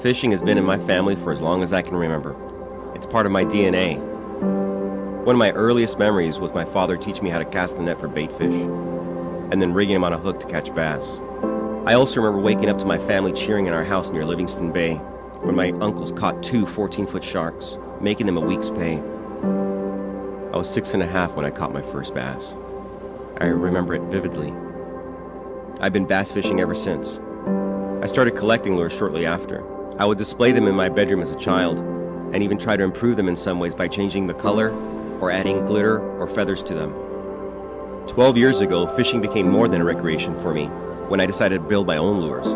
Fishing has been in my family for as long as I can remember. It's part of my DNA. One of my earliest memories was my father teaching me how to cast a net for bait fish, and then rigging them on a hook to catch bass. I also remember waking up to my family cheering in our house near Livingston Bay, when my uncles caught 2 14-foot sharks, making them a week's pay. I was 6.5 when I caught my first bass. I remember it vividly. I've been bass fishing ever since. I started collecting lures shortly after. I would display them in my bedroom as a child, and even try to improve them in some ways by changing the color or adding glitter or feathers to them. 12 years ago, fishing became more than a recreation for me when I decided to build my own lures.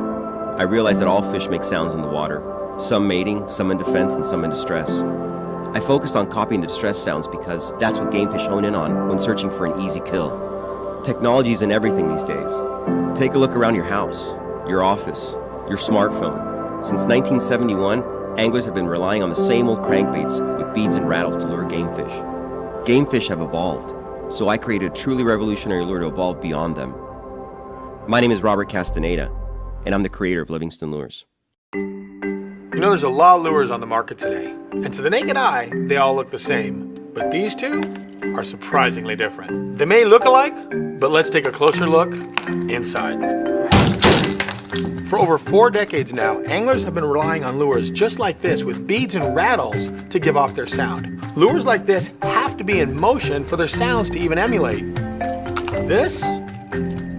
I realized that all fish make sounds in the water, some mating, some in defense, and some in distress. I focused on copying the distress sounds because that's what game fish hone in on when searching for an easy kill. Technology is in everything these days. Take a look around your house, your office, your smartphone. Since 1971, anglers have been relying on the same old crankbaits with beads and rattles to lure game fish. Game fish have evolved, so I created a truly revolutionary lure to evolve beyond them. My name is Robert Castaneda, and I'm the creator of Livingston Lures. You know, there's a lot of lures on the market today, and to the naked eye, they all look the same. But these two are surprisingly different. They may look alike, but let's take a closer look inside. For over 4 decades now, anglers have been relying on lures just like this with beads and rattles to give off their sound. Lures like this have to be in motion for their sounds to even emulate. This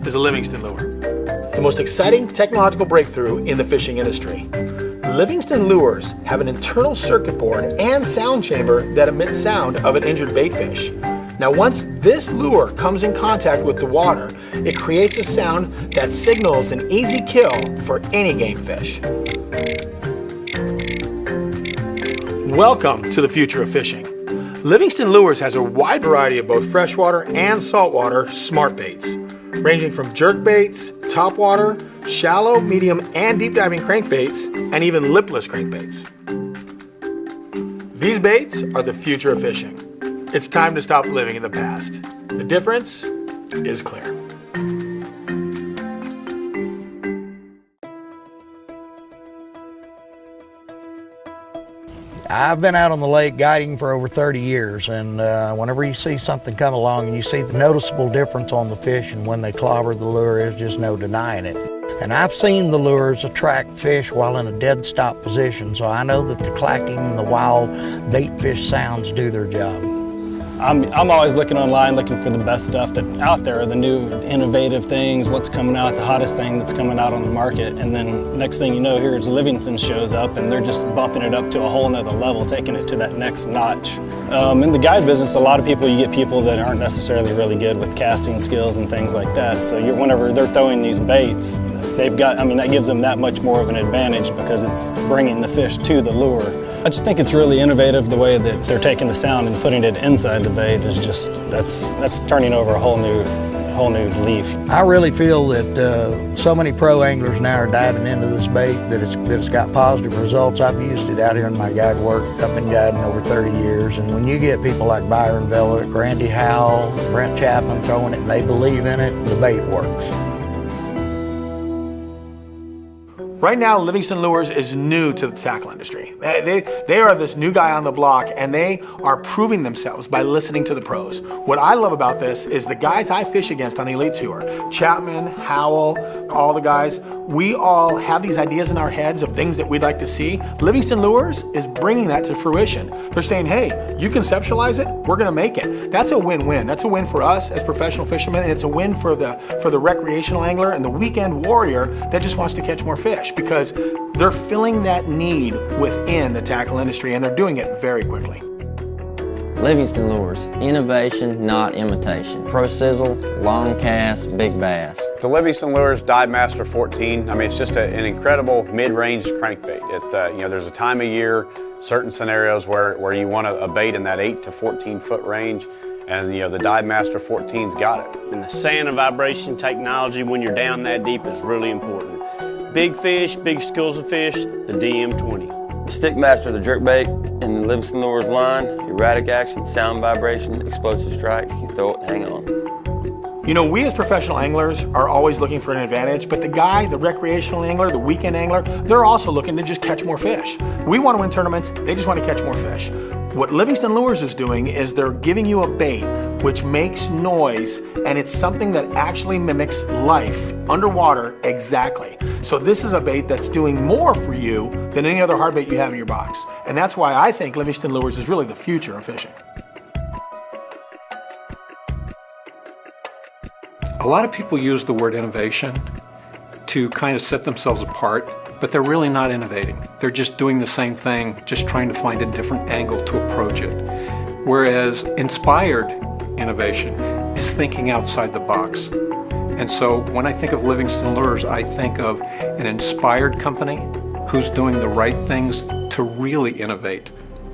is a Livingston lure, the most exciting technological breakthrough in the fishing industry. Livingston lures have an internal circuit board and sound chamber that emits sound of an injured bait fish. Now, once this lure comes in contact with the water, it creates a sound that signals an easy kill for any game fish. Welcome to the future of fishing. Livingston Lures has a wide variety of both freshwater and saltwater smart baits, ranging from jerk baits, topwater, shallow, medium, and deep diving crankbaits, and even lipless crankbaits. These baits are the future of fishing. It's time to stop living in the past. The difference is clear. I've been out on the lake guiding for over 30 years, and whenever you see something come along and you see the noticeable difference on the fish and when they clobber the lure, there's just no denying it. And I've seen the lures attract fish while in a dead stop position, so I know that the clacking and the wild bait fish sounds do their job. I'm always looking online, looking for the best stuff that's out there, the new innovative things, what's coming out, the hottest thing that's coming out on the market. And then next thing you know, here's Livingston shows up and they're just bumping it up to a whole nother level, taking it to that next notch. In the guide business, a lot of people, you get people that aren't necessarily really good with casting skills and things like that. So whenever they're throwing these baits, that gives them that much more of an advantage because it's bringing the fish to the lure. I just think it's really innovative the way that they're taking the sound and putting it inside the bait is just, that's turning over a whole new leaf. I really feel that so many pro anglers now are diving into this bait that it's got positive results. I've used it out here in my guide work. I've been guiding over 30 years, and when you get people like Byron Vellick, Randy Howell, Brent Chapman throwing it and they believe in it, the bait works. Right now, Livingston Lures is new to the tackle industry. They are this new guy on the block, and they are proving themselves by listening to the pros. What I love about this is the guys I fish against on the Elite Tour, Chapman, Howell, all the guys, we all have these ideas in our heads of things that we'd like to see. Livingston Lures is bringing that to fruition. They're saying, hey, you conceptualize it, we're gonna make it. That's a win-win. That's a win for us as professional fishermen, and it's a win for the recreational angler and the weekend warrior that just wants to catch more fish, because they're filling that need within the tackle industry, and they're doing it very quickly. Livingston Lures, innovation, not imitation. Pro sizzle, long cast, big bass. The Livingston Lures Dive Master 14, it's just an incredible mid-range crankbait. It's, there's a time of year, certain scenarios where you want a bait in that 8 to 14 foot range, and the Dive Master 14's got it. And the sand and vibration technology when you're down that deep is really important. Big fish, big schools of fish, the DM20. The Stickmaster, the jerkbait, and the Livingston Lures line, erratic action, sound vibration, explosive strike, you throw it and hang on. You know, we as professional anglers are always looking for an advantage, but the recreational angler, the weekend angler, they're also looking to just catch more fish. We want to win tournaments, they just want to catch more fish. What Livingston Lures is doing is they're giving you a bait which makes noise, and it's something that actually mimics life underwater exactly. So this is a bait that's doing more for you than any other hard bait you have in your box. And that's why I think Livingston Lures is really the future of fishing. A lot of people use the word innovation to kind of set themselves apart, but they're really not innovating. They're just doing the same thing, just trying to find a different angle to approach it. Whereas inspired innovation is thinking outside the box. And so when I think of Livingston Lures, I think of an inspired company who's doing the right things to really innovate,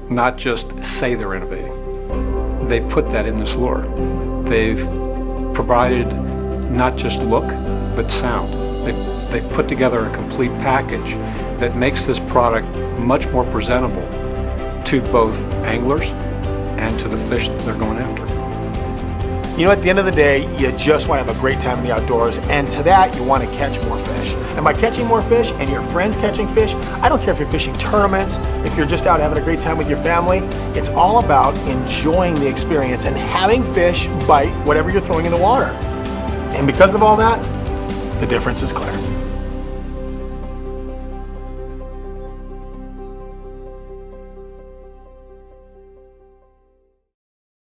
not just say they're innovating. They've put that in this lure. They've provided not just look, but sound. They've put together a complete package that makes this product much more presentable to both anglers and to the fish that they're going after. You know, at the end of the day, you just want to have a great time in the outdoors, and to that, you want to catch more fish. And by catching more fish and your friends catching fish, I don't care if you're fishing tournaments, if you're just out having a great time with your family, it's all about enjoying the experience and having fish bite whatever you're throwing in the water. And because of all that, the difference is clear.